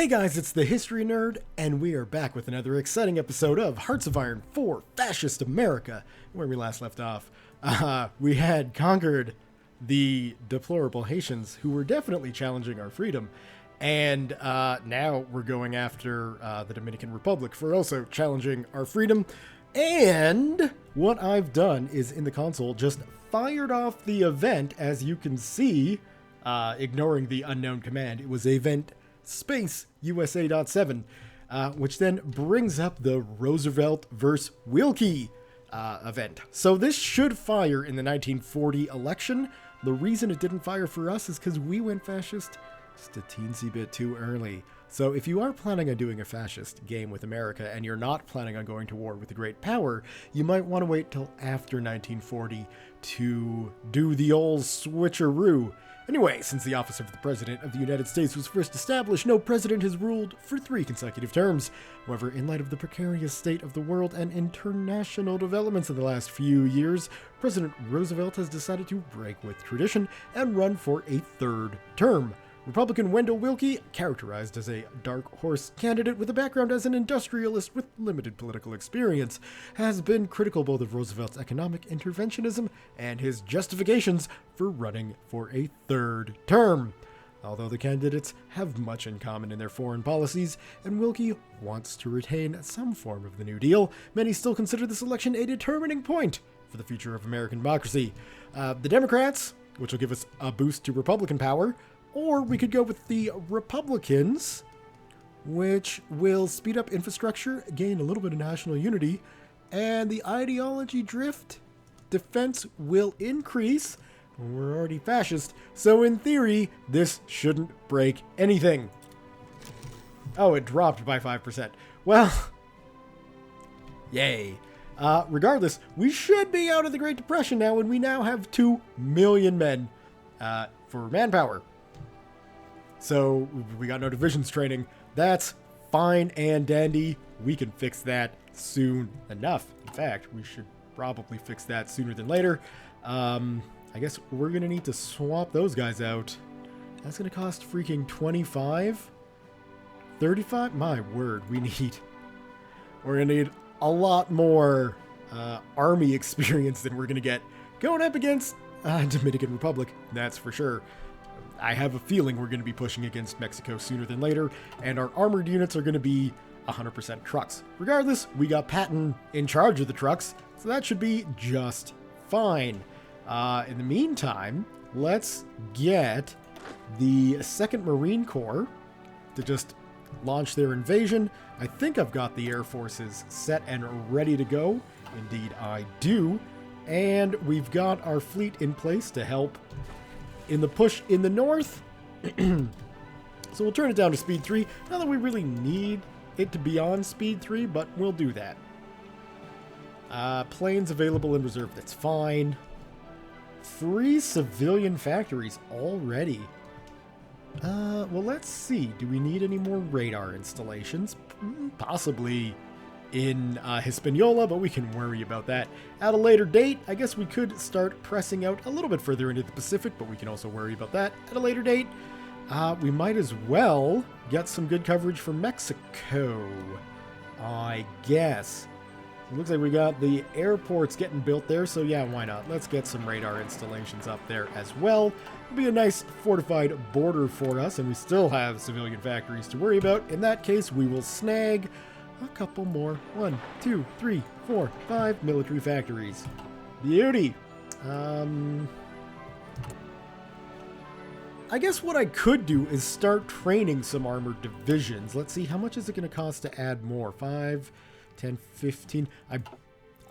Hey guys, it's the History Nerd, and we are back with another exciting episode of Hearts of Iron 4 Fascist America. Where we last left off, we had conquered the deplorable Haitians, who were definitely challenging our freedom, and now we're going after the Dominican Republic for also challenging our freedom. And what I've done is in the console just fired off the event, as you can see, ignoring the unknown command. It was event space USA.7, which then brings up the Roosevelt versus Wilkie event. So this should fire in the 1940 election. The reason it didn't fire for us is because we went fascist just a teensy bit too early. So if you are planning on doing a fascist game with America and you're not planning on going to war with a great power, you might want to wait till after 1940 to do the old switcheroo. Anyway, since the office of the President of the United States was first established, no president has ruled for 3 consecutive terms. However, in light of the precarious state of the world and international developments in the last few years, President Roosevelt has decided to break with tradition and run for a 3rd term. Republican Wendell Willkie, characterized as a dark horse candidate with a background as an industrialist with limited political experience, has been critical both of Roosevelt's economic interventionism and his justifications for running for a 3rd term. Although the candidates have much in common in their foreign policies, and Willkie wants to retain some form of the New Deal, many still consider this election a determining point for the future of American democracy. The Democrats, which will give us a boost to Republican power, or we could go with the Republicans, which will speed up infrastructure, gain a little bit of national unity, and the ideology drift. Defense will increase. We're already fascist, so in theory, this shouldn't break anything. Oh, it dropped by 5%. Well, yay. Regardless, we should be out of the Great Depression now, and we now have 2 million men for manpower. So we got no divisions training. That's fine and dandy. We can fix that soon enough. In fact, we should probably fix that sooner than later. I guess we're going to need to swap those guys out. That's going to cost freaking 25? 35? My word, we're going to need a lot more army experience than we're going to get going up against Dominican Republic. That's for sure. I have a feeling we're going to be pushing against Mexico sooner than later, and our armored units are going to be 100% trucks. Regardless, we got Patton in charge of the trucks, so that should be just fine. In the meantime, let's get the 2nd Marine Corps to just launch their invasion. I think I've got the Air Forces set and ready to go. Indeed, I do. And we've got our fleet in place to help in the push in the north. So we'll turn it down to speed 3. Not that we really need it to be on speed 3, but we'll do that. Planes available in reserve, that's fine. 3 civilian factories already. Well, let's see. Do we need any more radar installations? Possibly in Hispaniola, but we can worry about that at a later date. I guess we could start pressing out a little bit further into the Pacific, but we can also worry about that at a later date. We might as well get some good coverage from Mexico, I guess. It looks like we got the airports getting built there, so yeah, why not? Let's get some radar installations up there as well. It'll be a nice fortified border for us, and we still have civilian factories to worry about. In that case, we will snag a couple more. 1, 2, 3, 4, 5 military factories. Beauty. I guess what I could do is start training some armored divisions. Let's see, how much is it going to cost to add more? 5, 10, 15.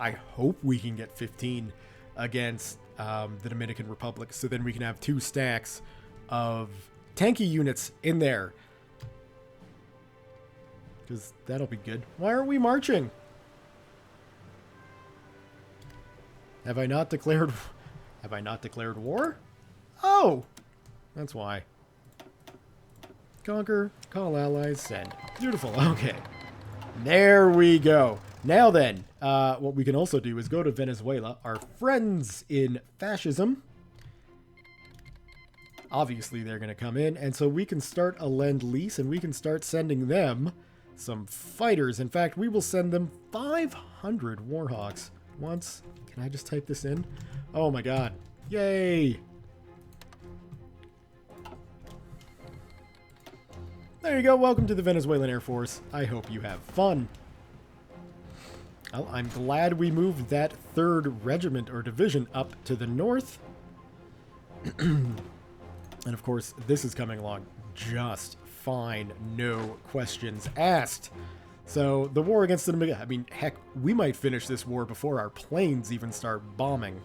I hope we can get 15 against the Dominican Republic, so then we can have 2 stacks of tanky units in there. Because that'll be good. Why aren't we marching? Have I not declared war? Oh! That's why. Conquer, call allies, send. Beautiful, okay. There we go. Now then, what we can also do is go to Venezuela, our friends in fascism, Obviously, they're going to come in, and so we can start a lend-lease, and we can start sending them some fighters. In fact, we will send them 500 Warhawks. Once, can I just type this in? Oh my god. Yay! There you go. Welcome to the Venezuelan Air Force. I hope you have fun. Well, I'm glad we moved that 3rd regiment or division up to the north. And of course, this is coming along just fine. No questions asked. So the war against the Dominican, I mean, heck, we might finish this war before our planes even start bombing.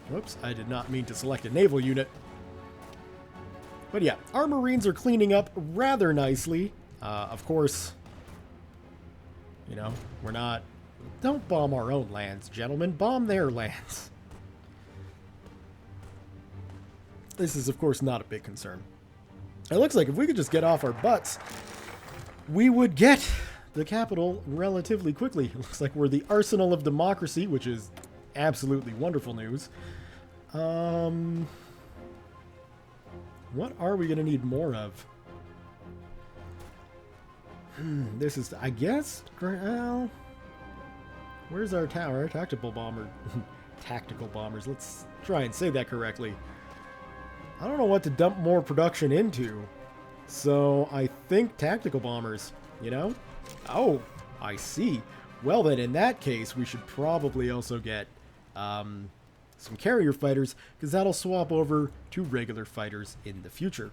Whoops, I did not mean to select a naval unit. But yeah, our Marines are cleaning up rather nicely. Of course, you know, we're not... Don't bomb our own lands, gentlemen. Bomb their lands. This is, of course, not a big concern. It looks like if we could just get off our butts, we would get the capital relatively quickly. It looks like we're the arsenal of democracy, which is absolutely wonderful news. What are we going to need more of? This is, I guess, well, where's our tower? Tactical bomber. Tactical bombers. Let's try and say that correctly. I don't know what to dump more production into. So I think tactical bombers, you know? Oh, I see. Well then, in that case, we should probably also get some carrier fighters, because that'll swap over to regular fighters in the future.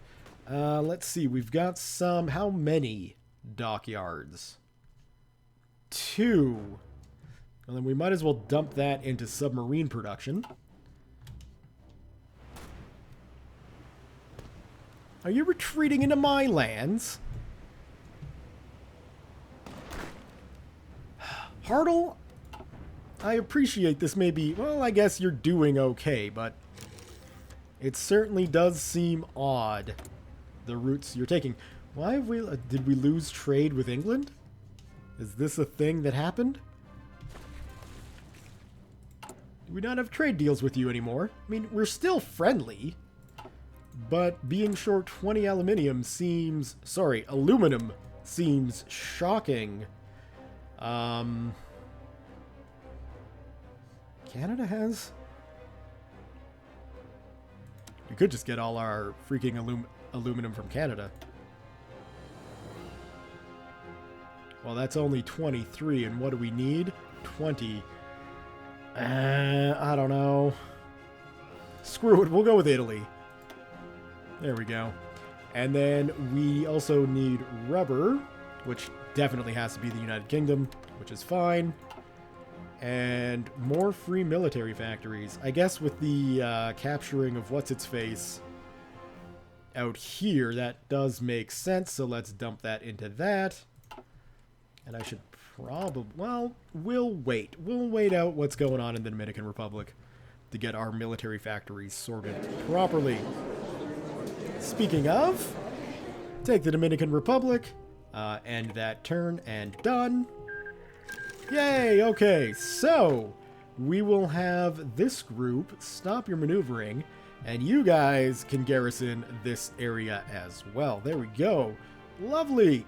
Let's see, we've got some... How many dockyards? 2. Well, then we might as well dump that into submarine production. Are you retreating into my lands? Hartle, I appreciate this may be... Well, I guess you're doing okay, but it certainly does seem odd, the routes you're taking. Why have we... did we lose trade with England? Is this a thing that happened? Do we not have trade deals with you anymore? I mean, we're still friendly, but being short 20 aluminium seems... Sorry, aluminum seems shocking. Canada has... We could just get all our freaking aluminum from Canada. Well, that's only 23, and what do we need? 20. I don't know. Screw it, we'll go with Italy. There we go. And then we also need rubber, which definitely has to be the United Kingdom, which is fine. And more free military factories. I guess with the capturing of what's-its-face out here, that does make sense, so let's dump that into that. And I should probably... Well, we'll wait. We'll wait out what's going on in the Dominican Republic to get our military factories sorted properly. Speaking of, take the Dominican Republic, end that turn, and done. Yay, okay, so we will have this group stop your maneuvering, and you guys can garrison this area as well. There we go. Lovely.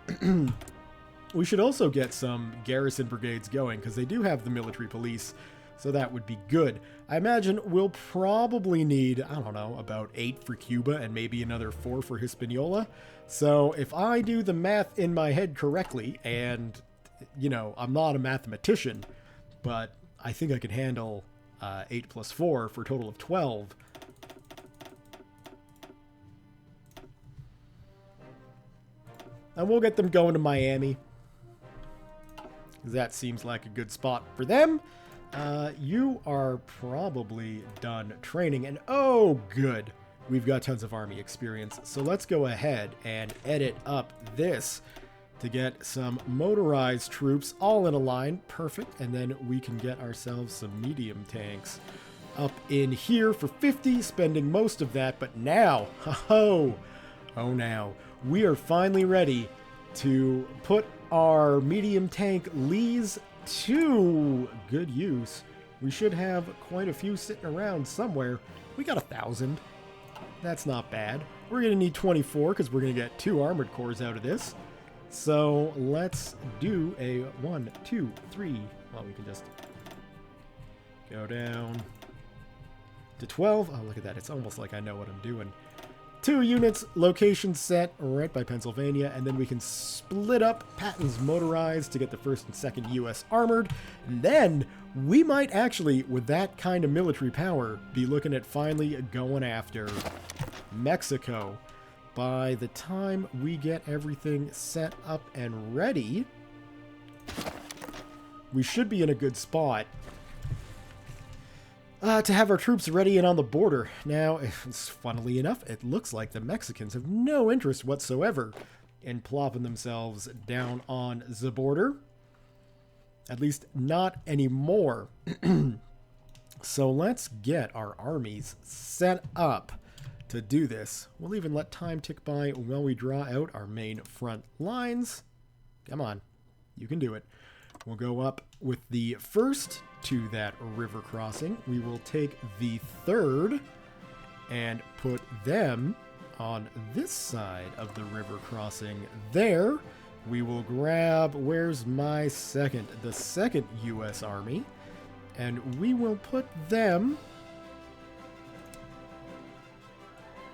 We should also get some garrison brigades going, because they do have the military police, so that would be good. I imagine we'll probably need, I don't know, about 8 for Cuba and maybe another 4 for Hispaniola. So if I do the math in my head correctly, and, you know, I'm not a mathematician, but I think I can handle 8 plus 4 for a total of 12. And we'll get them going to Miami. That seems like a good spot for them. You are probably done training, and oh, good. We've got tons of army experience, so let's go ahead and edit up this to get some motorized troops all in a line. Perfect, and then we can get ourselves some medium tanks up in here for 50, spending most of that, but now, oh now, we are finally ready to put our medium tank Lees to good use We should have quite a few sitting around somewhere. We got 1,000. That's not bad. We're going to need 24 because we're going to get 2 armored cores out of this. So let's do a 1, 2, 3. Well, we can just go down to 12. Oh, look at that. It's almost like I know what I'm doing. 2 units, location set right by Pennsylvania, and then we can split up Patton's motorized to get the 1st and 2nd U.S. armored. And then we might actually, with that kind of military power, be looking at finally going after Mexico. By the time we get everything set up and ready, we should be in a good spot to have our troops ready and on the border. Now, funnily enough, it looks like the Mexicans have no interest whatsoever in plopping themselves down on the border. At least not anymore. So let's get our armies set up to do this. We'll even let time tick by while we draw out our main front lines. Come on, you can do it. We'll go up with the 1st to that river crossing. We will take the 3rd and put them on this side of the river crossing there. We will grab, where's my 2nd? The 2nd U.S. Army. And we will put them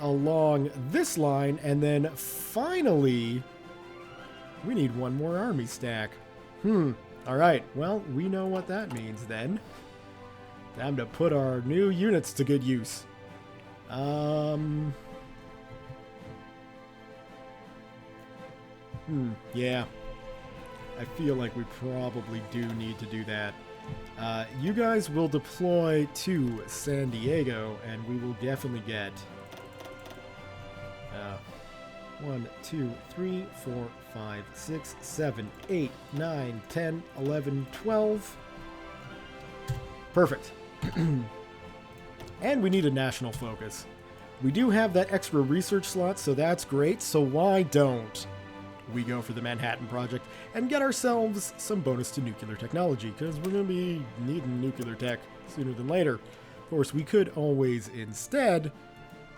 along this line. And then finally, we need one more army stack. Alright, well, we know what that means then. Time to put our new units to good use. Yeah. I feel like we probably do need to do that. You guys will deploy to San Diego, and we will definitely get 1, 2, 3, 4, 5, 6, 7, 8, 9, 10, 11, 12. Perfect. And we need a national focus. We do have that extra research slot, so that's great. So why don't we go for the Manhattan Project and get ourselves some bonus to nuclear technology, because we're going to be needing nuclear tech sooner than later. Of course, we could always instead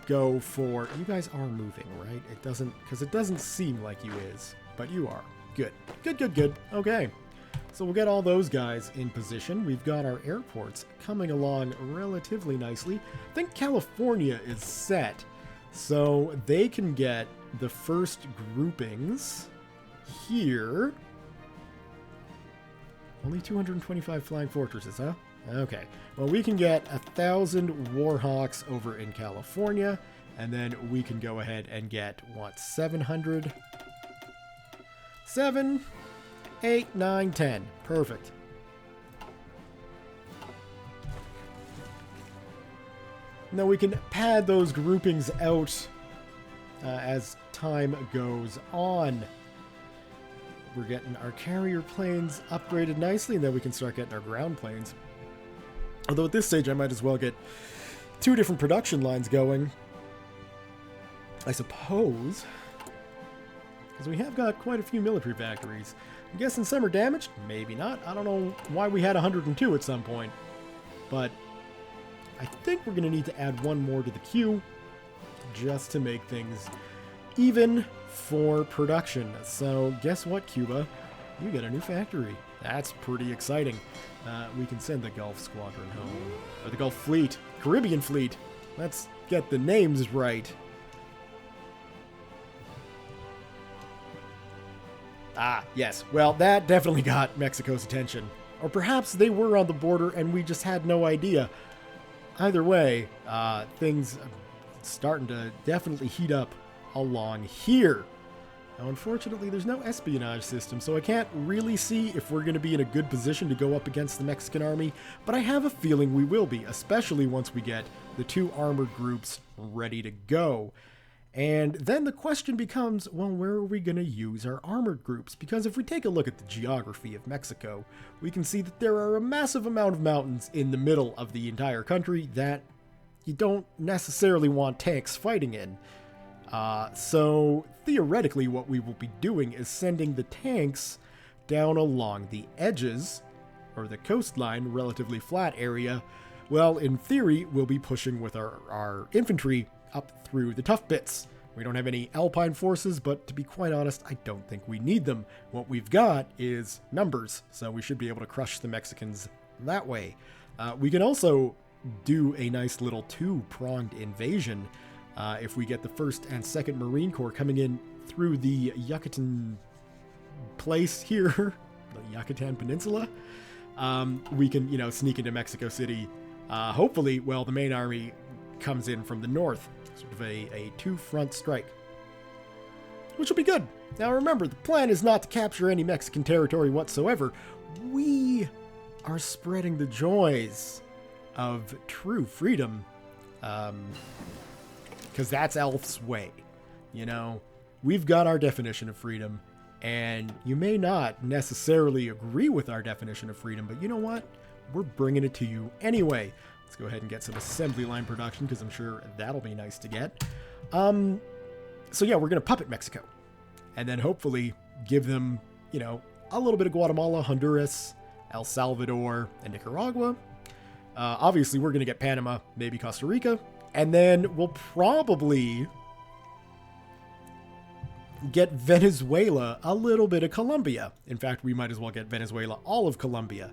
go for... You guys are moving, right? It doesn't... Because it doesn't seem like you is, but you are. Good. Good, good, good. Okay. So we'll get all those guys in position. We've got our airports coming along relatively nicely. I think California is set, so they can get the first groupings here. Only 225 flying fortresses, huh? Okay. Well, we can get 1,000 Warhawks over in California, and then we can go ahead and get, what, 700? 7, 8, 9, 10. Perfect. Now we can pad those groupings out as time goes on. We're getting our carrier planes upgraded nicely, and then we can start getting our ground planes. Although at this stage I might as well get 2 different production lines going, I suppose, because we have got quite a few military factories. I'm guessing some are damaged? Maybe not. I don't know why we had 102 at some point, but I think we're going to need to add 1 more to the queue just to make things even for production. So guess what, Cuba? You get a new factory. That's pretty exciting. We can send the Gulf Squadron home. Or the Gulf Fleet. Caribbean Fleet. Let's get the names right. Ah, yes. Well, that definitely got Mexico's attention. Or perhaps they were on the border and we just had no idea. Either way, things are starting to definitely heat up along here. Now, unfortunately, there's no espionage system, so I can't really see if we're going to be in a good position to go up against the Mexican army, but I have a feeling we will be, especially once we get the 2 armored groups ready to go. And then the question becomes, well, where are we going to use our armored groups? Because if we take a look at the geography of Mexico, we can see that there are a massive amount of mountains in the middle of the entire country that you don't necessarily want tanks fighting in. So theoretically what we will be doing is sending the tanks down along the edges, or the coastline, relatively flat area, well, in theory, we'll be pushing with our infantry up through the tough bits. We don't have any Alpine forces, but to be quite honest, I don't think we need them. What we've got is numbers, so we should be able to crush the Mexicans that way. We can also do a nice little two-pronged invasion if we get the 1st and 2nd Marine Corps coming in through the Yucatan place here, the Yucatan Peninsula. We can, sneak into Mexico City. Hopefully, well, the main army comes in from the north. Sort of a two-front strike, which will be good. Now remember, the plan is not to capture any Mexican territory whatsoever. We are spreading the joys of true freedom, because that's Elf's way. We've got our definition of freedom, and you may not necessarily agree with our definition of freedom, but you know what? We're bringing it to you anyway. Let's go ahead and get some assembly line production, because I'm sure that'll be nice to get. So yeah, we're going to puppet Mexico. And then hopefully give them, a little bit of Guatemala, Honduras, El Salvador, and Nicaragua. Obviously, we're going to get Panama, maybe Costa Rica. And then we'll probably get Venezuela, a little bit of Colombia. In fact, we might as well get Venezuela, all of Colombia.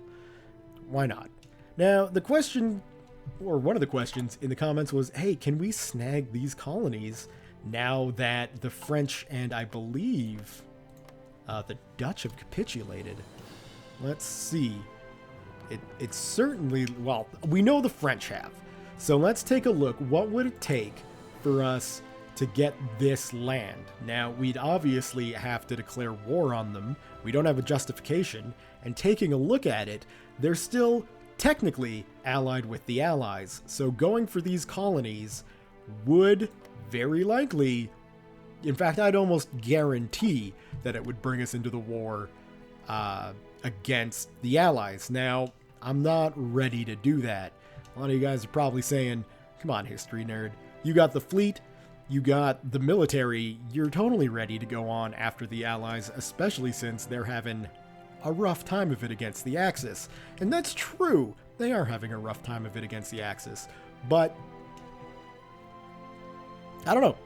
Why not? Now, the question, or one of the questions in the comments was, hey, can we snag these colonies now that the French and I believe the Dutch have capitulated? Let's see. It's certainly, well, we know the French have. So let's take a look. What would it take for us to get this land? Now, we'd obviously have to declare war on them. We don't have a justification. And taking a look at it, they're still technically allied with the Allies. So going for these colonies would very likely, in fact, I'd almost guarantee that it would bring us into the war against the Allies. Now, I'm not ready to do that. A lot of you guys are probably saying, come on, history nerd. You got the fleet, you got the military, you're totally ready to go on after the Allies, especially since they're having a rough time of it against the Axis. And that's true. They are having a rough time of it against the Axis. But I don't know.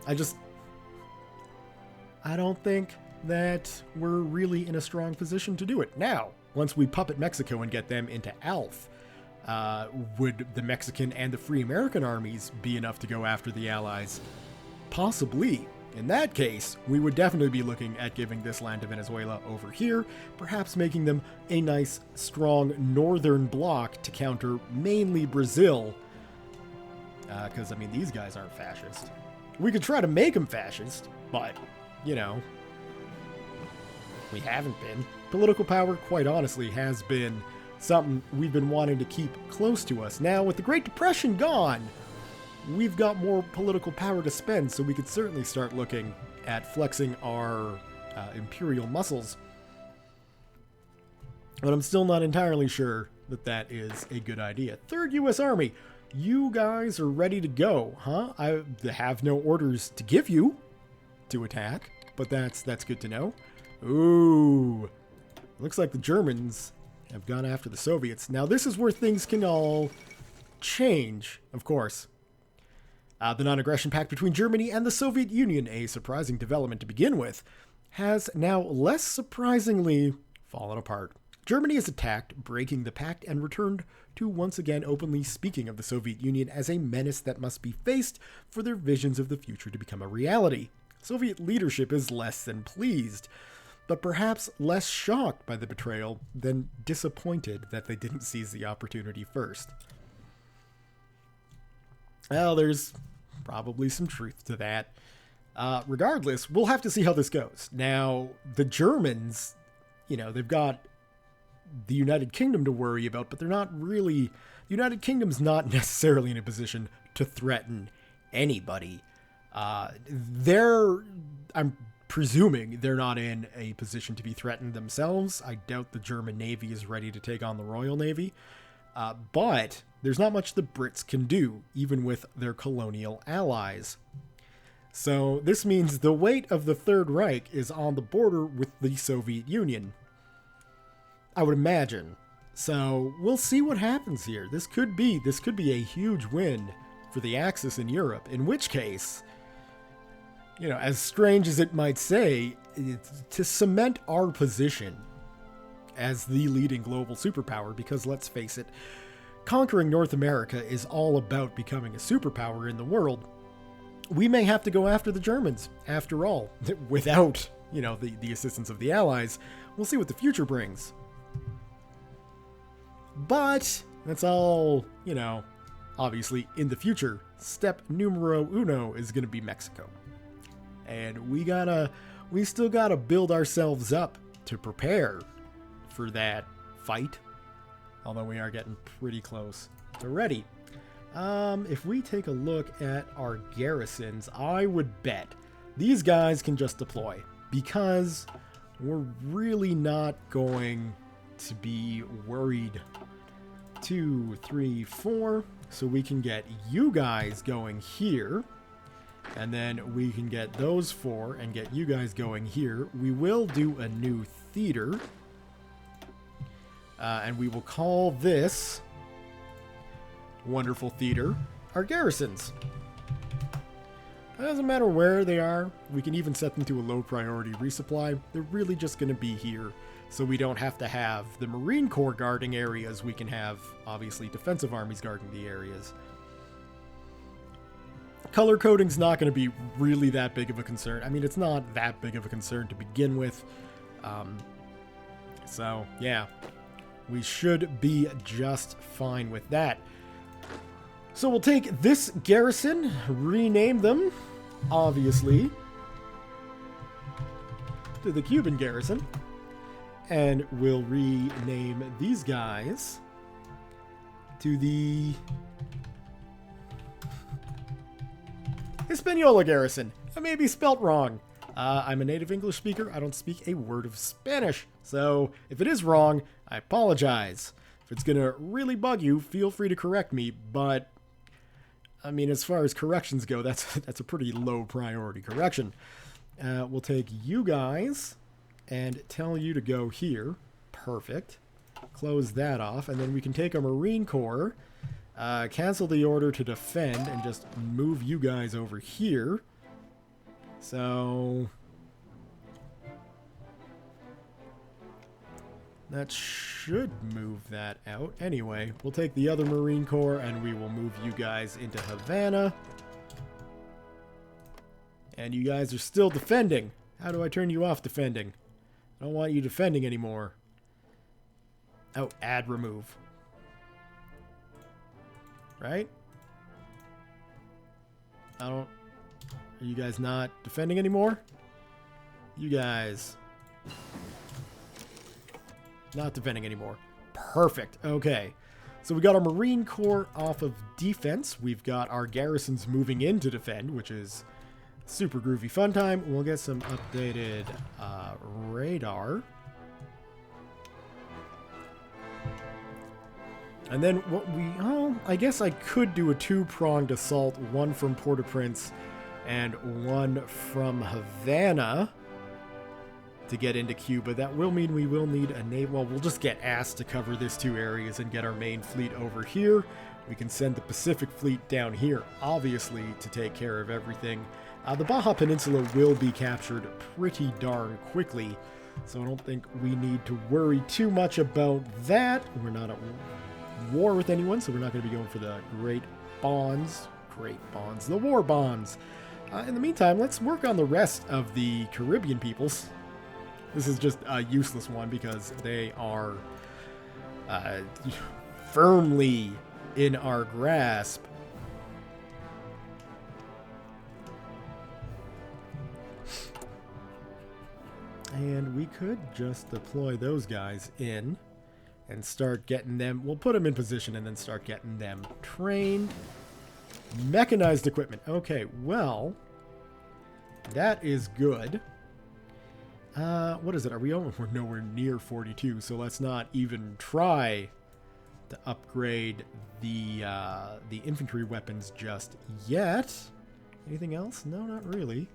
I don't think that we're really in a strong position to do it. Now, once we puppet Mexico and get them into ALF, would the Mexican and the Free American armies be enough to go after the Allies? Possibly. In that case, we would definitely be looking at giving this land to Venezuela over here, perhaps making them a nice, strong northern bloc to counter mainly Brazil. Because, these guys aren't fascist. We could try to make them fascist, but, we haven't been. Political power, quite honestly, has been something we've been wanting to keep close to us. Now, with the Great Depression gone, we've got more political power to spend, so we could certainly start looking at flexing our imperial muscles. But I'm still not entirely sure that that is a good idea. 3rd U.S. Army, you guys are ready to go, huh? I have no orders to give you to attack, but that's good to know. Ooh, looks like the Germans have gone after the Soviets. Now, this is where things can all change, of course. The non-aggression pact between Germany and the Soviet Union, a surprising development to begin with, has now less surprisingly fallen apart. Germany has attacked, breaking the pact, and returned to once again openly speaking of the Soviet Union as a menace that must be faced for their visions of the future to become a reality. Soviet leadership is less than pleased, but perhaps less shocked by the betrayal than disappointed that they didn't seize the opportunity first. Well, there's probably some truth to that. Regardless, we'll have to see how this goes. Now, the Germans, they've got the United Kingdom to worry about, but they're not really... The United Kingdom's not necessarily in a position to threaten anybody. I'm presuming they're not in a position to be threatened themselves. I doubt the German Navy is ready to take on the Royal Navy. But there's not much the Brits can do, even with their colonial allies. So this means the weight of the Third Reich is on the border with the Soviet Union. I would imagine So we'll see what happens here. This could be a huge win for the Axis in Europe, in which case, you know, as strange as it might say, to cement our position as the leading global superpower, because let's face it, conquering North America is all about becoming a superpower in the world. We may have to go after the Germans, after all, without, you know, the assistance of the Allies. We'll see what the future brings. But that's all, you know, obviously in the future. Step numero uno is going to be Mexico. And we still gotta build ourselves up to prepare for that fight. Although we are getting pretty close to ready. If we take a look at our garrisons, I would bet these guys can just deploy, because we're really not going to be worried. 2, 3, 4. So we can get you guys going here. And then we can get those 4 and get you guys going here. We will do a new theater. And we will call this wonderful theater our garrisons. It doesn't matter where they are. We can even set them to a low priority resupply. They're really just going to be here. So we don't have to have the Marine Corps guarding areas. We can have, obviously, defensive armies guarding the areas. Color coding's not going to be really that big of a concern. I mean, it's not that big of a concern to begin with. So, yeah. We should be just fine with that. So we'll take this garrison, rename them, obviously, to the Cuban garrison. And we'll rename these guys to the Hispaniola garrison. That may be spelt wrong. I'm a native English speaker. I don't speak a word of Spanish. So if it is wrong, I apologize. If it's going to really bug you, feel free to correct me. But, I mean, as far as corrections go, that's a pretty low priority correction. We'll take you guys and tell you to go here. Perfect. Close that off. And then we can take a Marine Corps, cancel the order to defend, and just move you guys over here. So that should move that out. Anyway, we'll take the other Marine Corps and we will move you guys into Havana. And you guys are still defending. How do I turn you off defending? I don't want you defending anymore. Oh, add remove. Right? Are you guys not defending anymore? You guys not defending anymore. Perfect. Okay. So we got our Marine Corps off of defense. We've got our garrisons moving in to defend, which is super groovy fun time. We'll get some updated radar. And then I guess I could do a 2-pronged assault, one from Port-au-Prince and one from Havana to get into Cuba. That will mean we will need a naval. Well, we'll just get asked to cover this 2 areas and get our main fleet over here. We can send the Pacific Fleet down here, obviously, to take care of everything. The Baja Peninsula will be captured pretty darn quickly, so I don't think we need to worry too much about that. We're not at war with anyone, so we're not going to be going for the Great Bonds, the war bonds. In the meantime, let's work on the rest of the Caribbean peoples. This is just a useless one because they are firmly in our grasp. And we could just deploy those guys in and start getting them. We'll put them in position and then start getting them trained. Mechanized equipment. Okay, well, that is good. What is it? Are we over? We're nowhere near 42, so let's not even try to upgrade the infantry weapons just yet. Anything else? No, not really.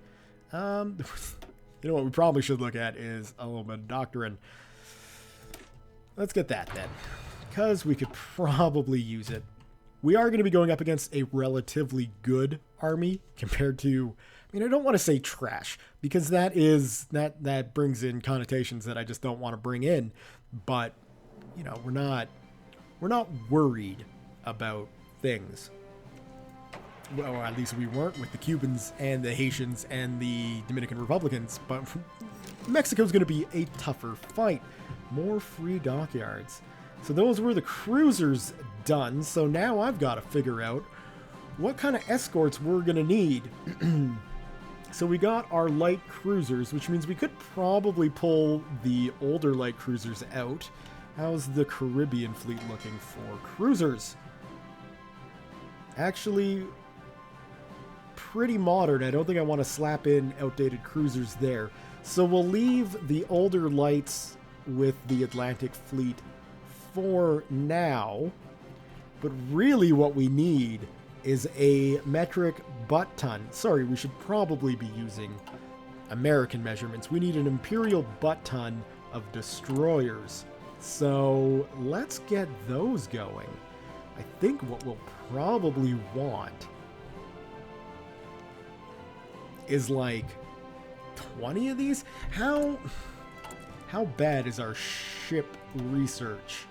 You know what we probably should look at is a little bit of doctrine. Let's get that then. because we could probably use it. We are going to be going up against a relatively good army compared to, I mean, I don't want to say trash, because that brings in connotations that I just don't want to bring in. But, you know, we're not worried about things. Well, or at least we weren't with the Cubans and the Haitians and the Dominican Republicans. But Mexico's going to be a tougher fight. More free dockyards. So those were the cruisers done. So now I've got to figure out what kind of escorts we're going to need. So we got our light cruisers, which means we could probably pull the older light cruisers out. How's the Caribbean fleet looking for cruisers? Actually, pretty modern. I don't think I want to slap in outdated cruisers there. So we'll leave the older lights with the Atlantic fleet for now. But really what we need is a metric butt ton. Sorry, we should probably be using American measurements. We need an imperial butt ton of destroyers. So let's get those going. I think what we'll probably want is like 20 of these. How bad is our ship research?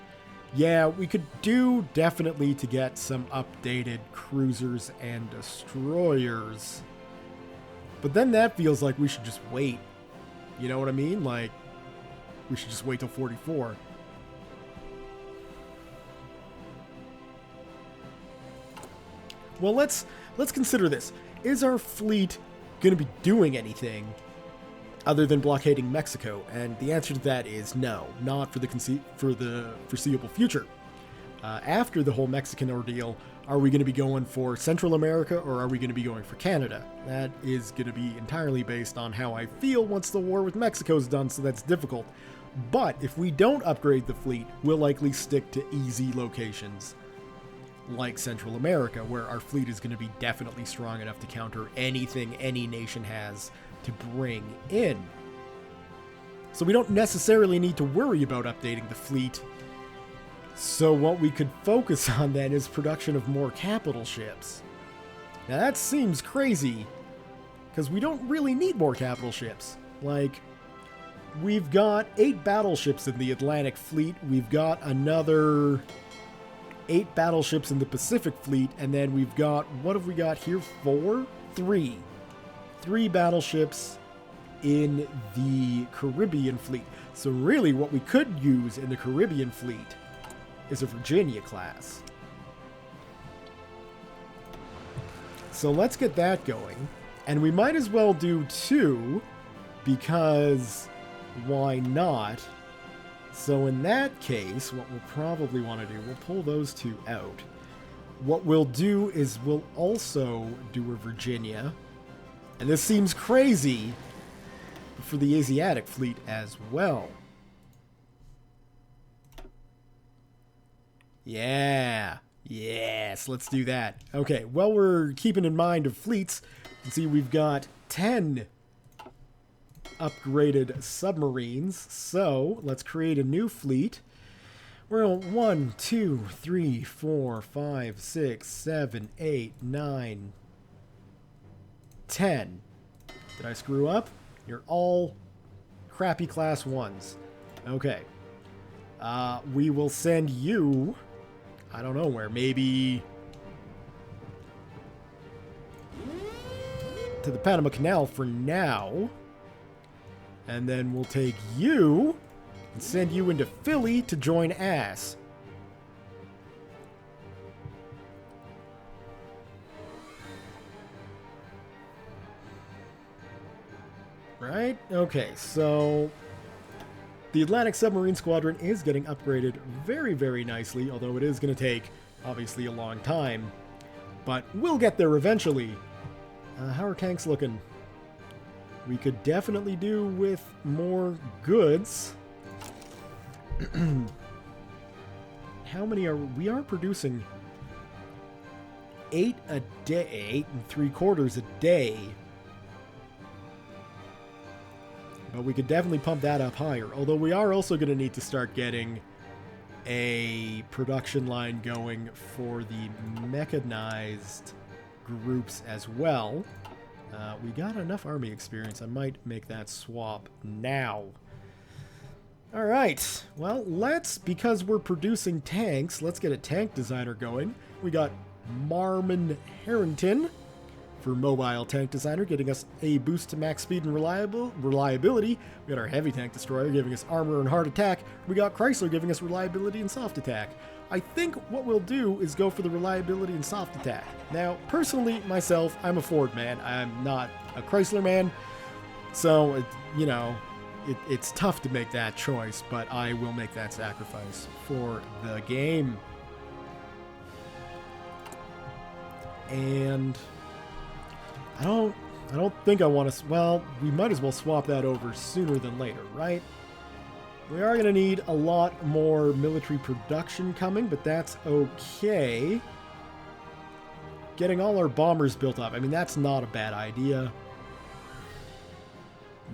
Yeah, we could do definitely to get some updated cruisers and destroyers. But then that feels like we should just wait. You know what I mean? Like, we should just wait till 44. Well, let's consider this. Is our fleet going to be doing anything other than blockading Mexico? And the answer to that is no, not for the foreseeable future. After the whole Mexican ordeal, are we going to be going for Central America or are we going to be going for Canada? That is going to be entirely based on how I feel once the war with Mexico is done, so that's difficult. But if we don't upgrade the fleet, we'll likely stick to easy locations like Central America, where our fleet is going to be definitely strong enough to counter anything any nation has to bring in. So we don't necessarily need to worry about updating the fleet. So what we could focus on then is production of more capital ships. Now that seems crazy, because we don't really need more capital ships. Like, we've got 8 battleships in the Atlantic fleet, we've got another 8 battleships in the Pacific fleet, and then we've got, what have we got here? 3 battleships in the Caribbean fleet. So really what we could use in the Caribbean fleet is a Virginia class. So let's get that going. And we might as well do 2, because why not? So in that case, what we'll probably want to do, we'll pull those 2 out. What we'll do is we'll also do a Virginia. And this seems crazy for the Asiatic fleet as well. Yeah. Yes, let's do that. Okay, well, we're keeping in mind of fleets. You can see we've got 10 upgraded submarines. So let's create a new fleet. We're on 1, 2, 3, 4, 5, 6, 7, 8, 9, 10. Did I screw up? You're all crappy class 1s. Okay. We will send you, I don't know where, maybe to the Panama Canal for now. And then we'll take you and send you into Philly to join ASS. Right? Okay, so the Atlantic Submarine Squadron is getting upgraded very, very nicely, although it is going to take, obviously, a long time. But we'll get there eventually. How are tanks looking? We could definitely do with more goods. How many are we are producing 8 a day, 8 3/4 a day. But we could definitely pump that up higher. Although we are also going to need to start getting a production line going for the mechanized groups as well. We got enough army experience. I might make that swap now. All right. Well, because we're producing tanks, let's get a tank designer going. We got Marmon Harrington for mobile tank designer, getting us a boost to max speed and reliability. We got our heavy tank destroyer giving us armor and hard attack. We got Chrysler giving us reliability and soft attack. I think what we'll do is go for the reliability and soft attack. Now, personally, myself, I'm a Ford man. I'm not a Chrysler man. So, you know, it's tough to make that choice, but I will make that sacrifice for the game. And I don't think I want to... Well, we might as well swap that over sooner than later, right? We are going to need a lot more military production coming, but that's okay. Getting all our bombers built up. I mean, that's not a bad idea.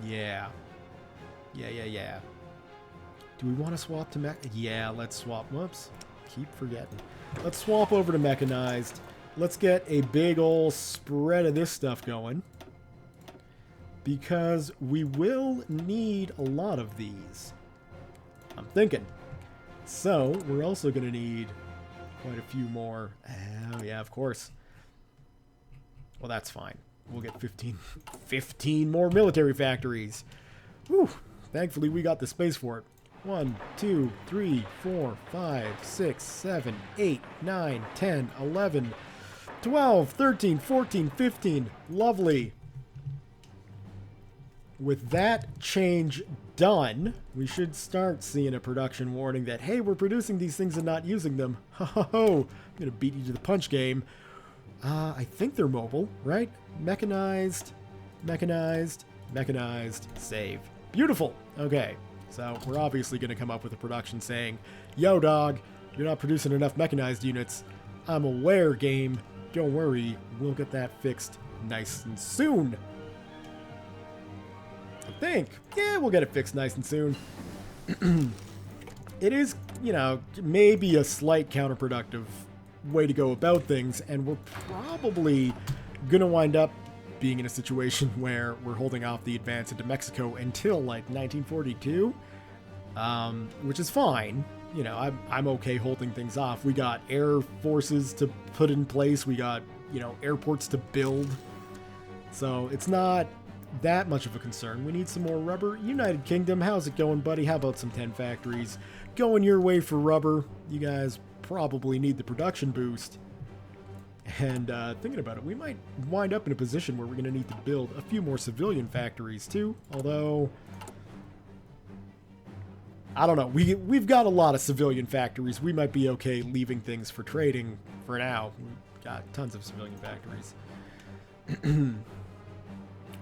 Yeah. Yeah. Do we want to swap to mech? Yeah, let's swap. Whoops. Keep forgetting. Let's swap over to mechanized. Let's get a big old spread of this stuff going. Because we will need a lot of these. I'm thinking. So, we're also going to need quite a few more. Oh, yeah, of course. Well, that's fine. We'll get 15 more military factories. Whew. Thankfully, we got the space for it. 1, 2, 3, 4, 5, 6, 7, 8, 9, 10, 11, 12, 13, 14, 15. Lovely. With that change done, we should start seeing a production warning that, hey, we're producing these things and not using them. Ho ho ho. I'm going to beat you to the punch game. I think they're mobile, right? Mechanized, save. Beautiful. Okay, so we're obviously going to come up with a production saying, yo, dog, you're not producing enough mechanized units. I'm aware, game. Don't worry, we'll get that fixed nice and soon. I think. Yeah, we'll get it fixed nice and soon. It is, you know, maybe a slight counterproductive way to go about things, and we're probably going to wind up being in a situation where we're holding off the advance into Mexico until, like, 1942, which is fine. You know, I'm okay holding things off. We got air forces to put in place. We got, you know, airports to build. So it's not that much of a concern. We need some more rubber. United Kingdom, how's it going, buddy? How about some 10 factories? Going your way for rubber. You guys probably need the production boost. And thinking about it, we might wind up in a position where we're going to need to build a few more civilian factories too. Although, I don't know. We've got a lot of civilian factories. We might be okay leaving things for trading for now. We've got tons of civilian factories.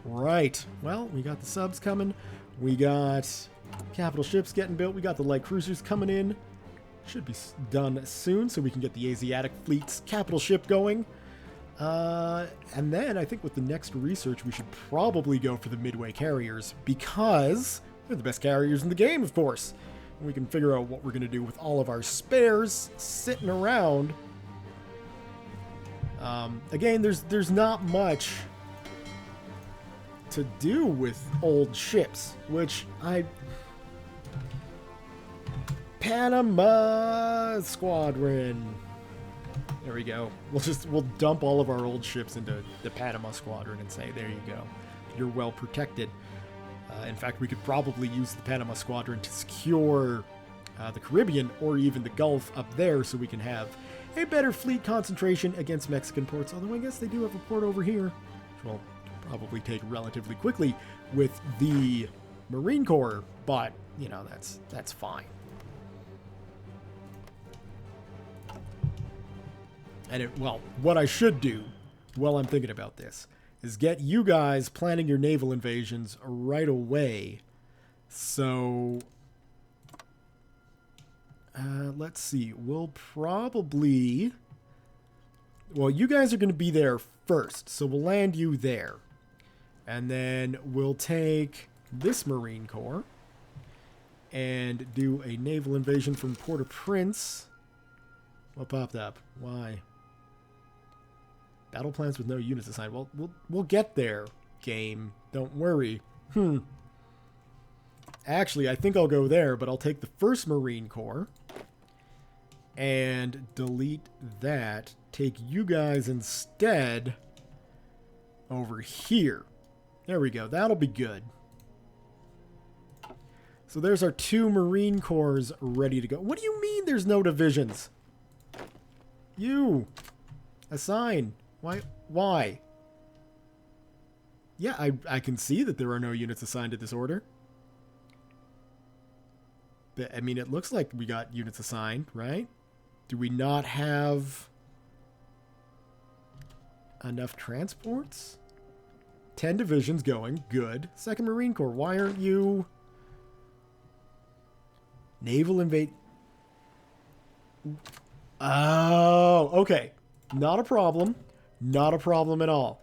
Right. Well, we got the subs coming. We got capital ships getting built. We got the light cruisers coming in. Should be done soon so we can get the Asiatic fleet's capital ship going. And then I think with the next research, we should probably go for the Midway carriers because they're the best carriers in the game, of course. And we can figure out what we're going to do with all of our spares sitting around. Again, there's not much to do with old ships, which Panama Squadron. There we go. We'll dump all of our old ships into the Panama Squadron and say, there you go. You're well protected. In fact, we could probably use the Panama Squadron to secure the Caribbean or even the Gulf up there so we can have a better fleet concentration against Mexican ports. Although I guess they do have a port over here, which will probably take relatively quickly with the Marine Corps. But, you know, that's fine. And what I should do while I'm thinking about this is get you guys planning your naval invasions right away. So, let's see. We'll probably... Well, you guys are going to be there first, so we'll land you there. And then we'll take this Marine Corps. and do a naval invasion from Port-au-Prince. What popped up? Why? Battle plans with no units assigned. Well, we'll get there, game. Don't worry. Actually, I think I'll go there, but I'll take the 1st Marine Corps and delete that. Take you guys instead over here. There we go. That'll be good. So there's our 2 Marine Corps ready to go. What do you mean there's no divisions? You. Assign. Why? Yeah, I can see that there are no units assigned to this order. But, I mean, it looks like we got units assigned, right? Do we not have enough transports? 10 divisions going. Good. 2nd Marine Corps. Why aren't you... Naval invade... Oh, okay. Not a problem. Not a problem at all.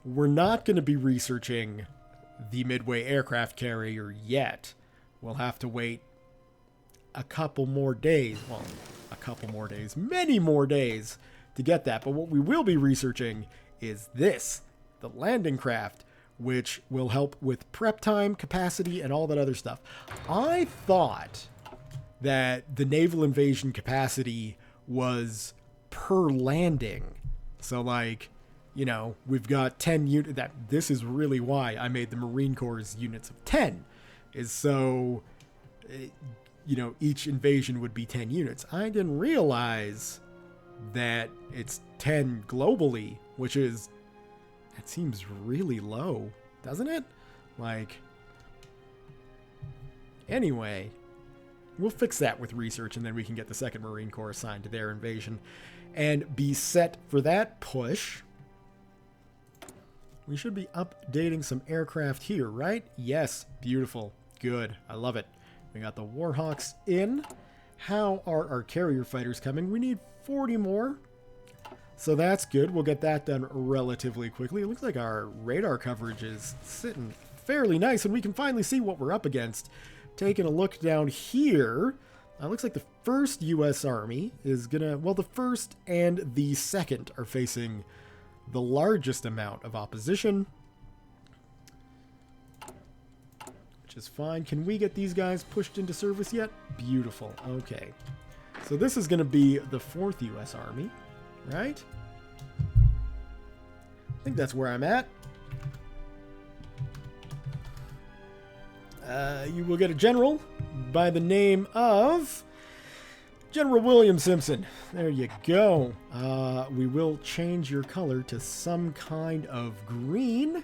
We're not going to be researching the Midway aircraft carrier yet. We'll have to wait a couple more days. Well, a couple more days. Many more days to get that. But what we will be researching is this. The landing craft, which will help with prep time, capacity, and all that other stuff. I thought that the naval invasion capacity was per landing. So, like, you know, we've got 10 units. This is really why I made the Marine Corps units of 10. Is so, you know, each invasion would be 10 units. I didn't realize that it's 10 globally, which is, that seems really low, doesn't it? Like, anyway, we'll fix that with research, and then we can get the 2nd Marine Corps assigned to their invasion and be set for that push. We should be updating some aircraft here, right? Yes, beautiful. Good. I love it. We got the Warhawks in. How are our carrier fighters coming? We need 40 more. So that's good. We'll get that done relatively quickly. It looks like our radar coverage is sitting fairly nice, and we can finally see what we're up against. Taking a look down here, looks like the 1st U.S. Army is gonna... Well, the 1st and the 2nd are facing the largest amount of opposition, which is fine. Can we get these guys pushed into service yet? Beautiful. Okay. So this is going to be the 4th U.S. Army, right? I think that's where I'm at. You will get a general by the name of General William Simpson. There you go. We will change your color to some kind of green.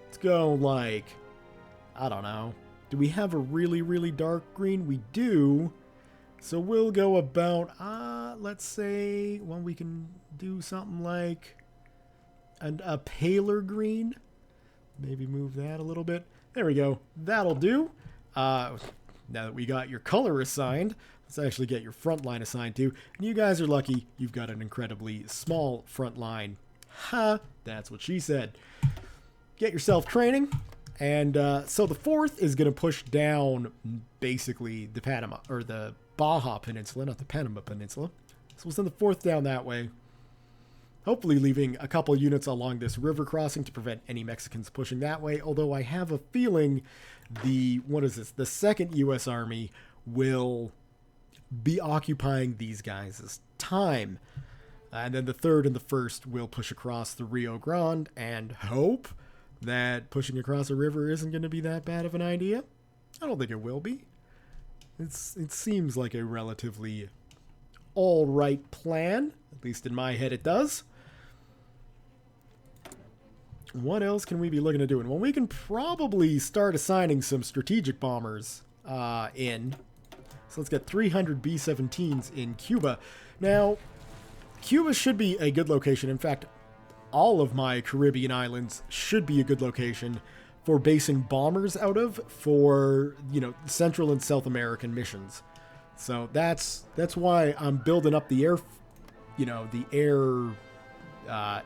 Let's go like, I don't know. Do we have a really, really dark green? We do. So we'll go about, let's say, well, we can do something like a paler green. Maybe move that a little bit. There we go. That'll do. Now that we got your color assigned, let's actually get your front line assigned too. And you guys are lucky. You've got an incredibly small front line. Ha! That's what she said. Get yourself training. And so the 4th is going to push down basically the Panama, or the Baja Peninsula, not the Panama Peninsula. So we'll send the 4th down that way. Hopefully leaving a couple units along this river crossing to prevent any Mexicans pushing that way. Although I have a feeling the 2nd U.S. Army will be occupying these guys' time. And then the 3rd and the 1st will push across the Rio Grande and hope that pushing across a river isn't going to be that bad of an idea. I don't think it will be. It seems like a relatively all-right plan. At least in my head it does. What else can we be looking at doing? Well, we can probably start assigning some strategic bombers in. So let's get 300 B-17s in Cuba. Now, Cuba should be a good location. In fact, all of my Caribbean islands should be a good location for basing bombers out of for, you know, Central and South American missions. So that's why I'm building up the air, you know, the air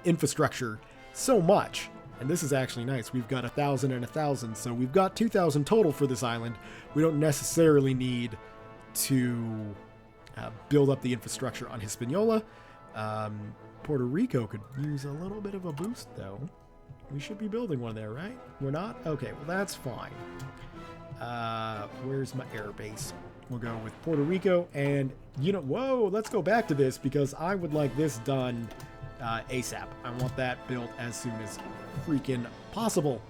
infrastructure so much. And this is actually nice. We've got 1,000 and 1,000, so we've got 2,000 total for this island. We don't necessarily need to build up the infrastructure on Hispaniola. Puerto Rico could use a little bit of a boost, though. We should be building one there, right? We're not? Okay, well, that's fine. Where's my air base? We'll go with Puerto Rico, and, you know, whoa, let's go back to this, because I would like this done ASAP. I want that built as soon as freaking possible.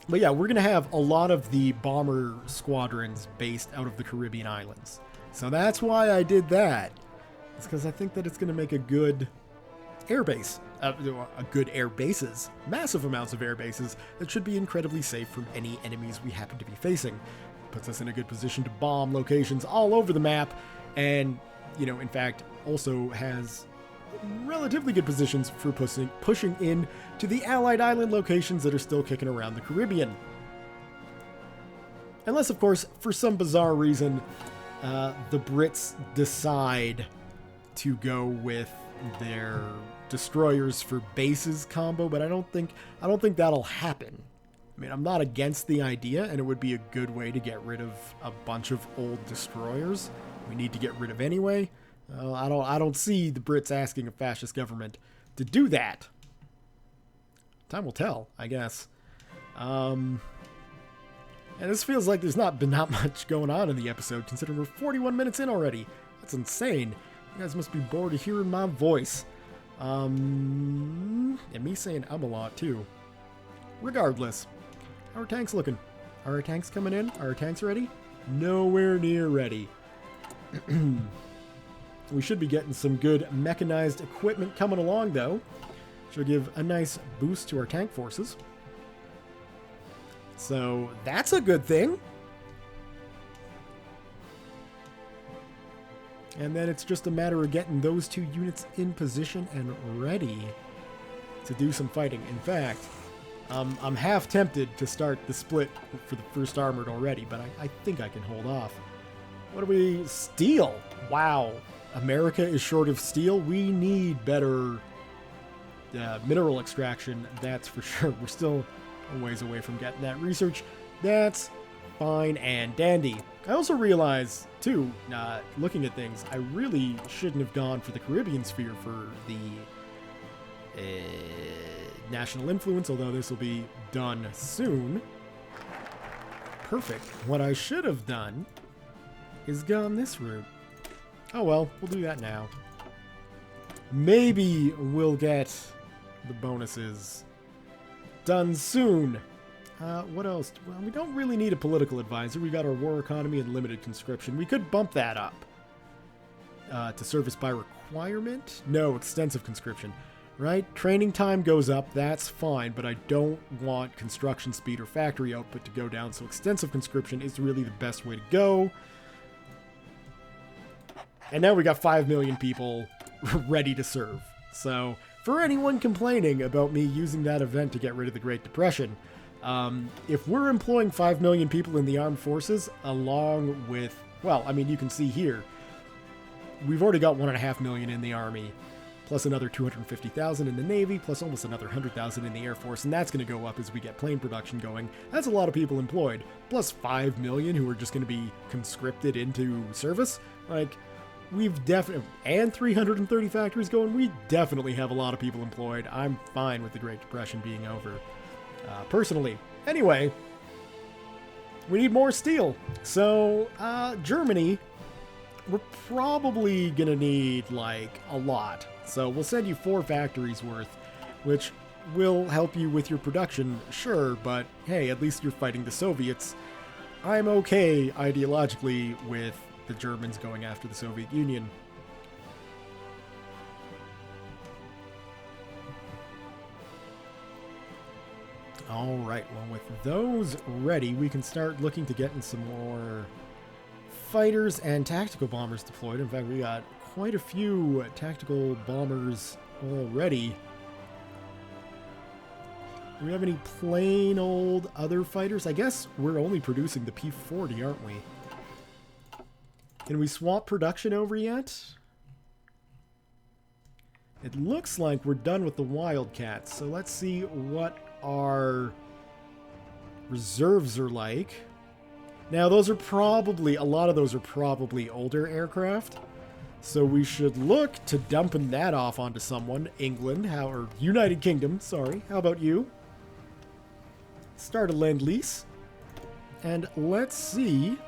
But yeah, we're going to have a lot of the bomber squadrons based out of the Caribbean islands. So that's why I did that. It's because I think that it's going to make a good air base. A good air bases. Massive amounts of air bases that should be incredibly safe from any enemies we happen to be facing. Puts us in a good position to bomb locations all over the map. And, you know, in fact, also has relatively good positions for pushing in to the Allied island locations that are still kicking around the Caribbean. Unless, of course, for some bizarre reason, the Brits decide to go with their destroyers for bases combo, but I don't think that'll happen. I mean, I'm not against the idea, and it would be a good way to get rid of a bunch of old destroyers we need to get rid of anyway. I don't see the Brits asking a fascist government to do that. Time will tell, I guess. And this feels like there's not much going on in the episode, considering we're 41 minutes in already. That's insane. You guys must be bored of hearing my voice. And me saying a lot, too. Regardless, how are tanks looking? Are our tanks coming in? Are our tanks ready? Nowhere near ready. We should be getting some good mechanized equipment coming along, though. Should give a nice boost to our tank forces. So that's a good thing. And then it's just a matter of getting those two units in position and ready to do some fighting. In fact, I'm half tempted to start the split for the first armored already, but I think I can hold off. What do we... Steel! Wow. America is short of steel. We need better mineral extraction, that's for sure. We're still a ways away from getting that research. That's fine and dandy. I also realize, too, looking at things, I really shouldn't have gone for the Caribbean sphere for the national influence, although this will be done soon. Perfect. What I should have done is gone this route. Oh well, we'll do that now. Maybe we'll get the bonuses done soon. What else? Well, we don't really need a political advisor. We got our war economy and limited conscription. We could bump that up to service by requirement. No, extensive conscription. Right? Training time goes up. That's fine, but I don't want construction speed or factory output to go down. So extensive conscription is really the best way to go. And now we got 5 million people ready to serve. So, for anyone complaining about me using that event to get rid of the Great Depression, if we're employing 5 million people in the armed forces, along with, well, I mean, you can see here, we've already got 1.5 million in the Army, plus another 250,000 in the Navy, plus almost another 100,000 in the Air Force, and that's going to go up as we get plane production going. That's a lot of people employed, plus 5 million who are just going to be conscripted into service. Like, we've definitely, and 330 factories going, we definitely have a lot of people employed. I'm fine with the Great Depression being over, personally. Anyway, we need more steel. So, Germany, we're probably gonna need, like, a lot. So we'll send you 4 factories worth, which will help you with your production, sure, but hey, at least you're fighting the Soviets. I'm okay, ideologically, with the Germans going after the Soviet Union. Alright, well, with those ready, we can start looking to getting some more fighters and tactical bombers deployed. In fact, we got quite a few tactical bombers already. Do we have any plain old other fighters? I guess we're only producing the P-40, aren't we? Can we swap production over yet? It looks like we're done with the Wildcats, so let's see what our reserves are like. Now, those are probably, a lot of those are probably older aircraft, so we should look to dumping that off onto someone. England, or United Kingdom, sorry. How about you? Start a lend-lease. And let's see.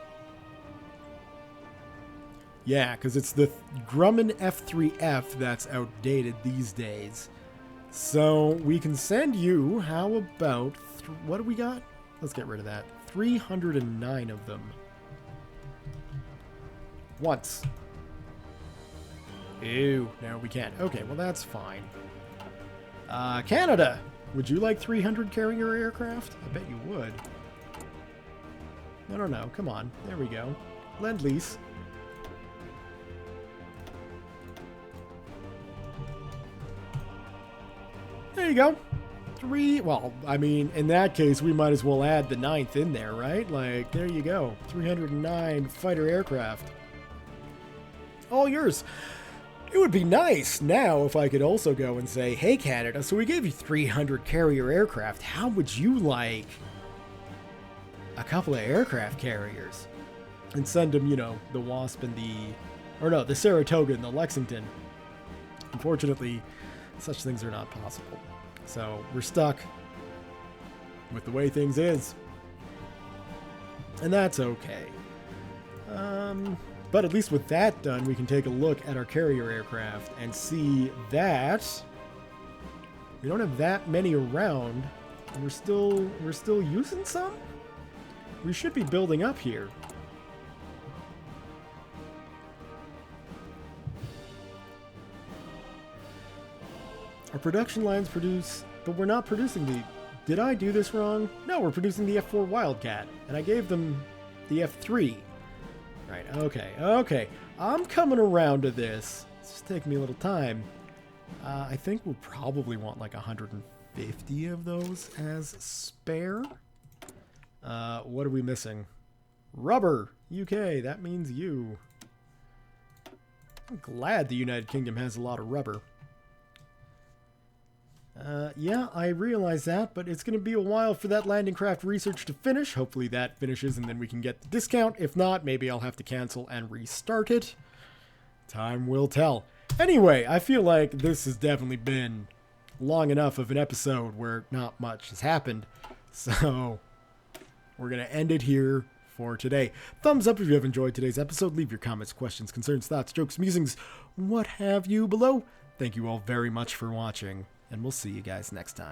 Yeah, because it's the Grumman F3F that's outdated these days. So we can send you, how about, what do we got? Let's get rid of that. 309 of them. Once. Ew, no, we can't. Okay, well, that's fine. Canada! Would you like 300 carrier aircraft? I bet you would. I don't know. Come on. There we go. Lend-lease. There you go. Well, I mean, in that case, we might as well add the 9th in there, right? Like, there you go. 309 fighter aircraft. All yours. It would be nice now if I could also go and say, hey, Canada, so we gave you 300 carrier aircraft. How would you like a couple of aircraft carriers? And send them, you know, the Wasp and the Saratoga and the Lexington. Unfortunately, such things are not possible. So we're stuck with the way things is. And that's okay. But at least with that done, we can take a look at our carrier aircraft and see that we don't have that many around. And we're still using some? We should be building up here. Our production lines produce, but we're not producing the... Did I do this wrong? No, we're producing the F4 Wildcat, and I gave them the F3. Right, okay. I'm coming around to this. It's just taking me a little time. I think we'll probably want like 150 of those as spare. What are we missing? Rubber! UK, that means you. I'm glad the United Kingdom has a lot of rubber. Yeah, I realize that, but it's going to be a while for that landing craft research to finish. Hopefully that finishes and then we can get the discount. If not, maybe I'll have to cancel and restart it. Time will tell. Anyway, I feel like this has definitely been long enough of an episode where not much has happened. So, we're going to end it here for today. Thumbs up if you have enjoyed today's episode. Leave your comments, questions, concerns, thoughts, jokes, musings, what have you below. Thank you all very much for watching. And we'll see you guys next time.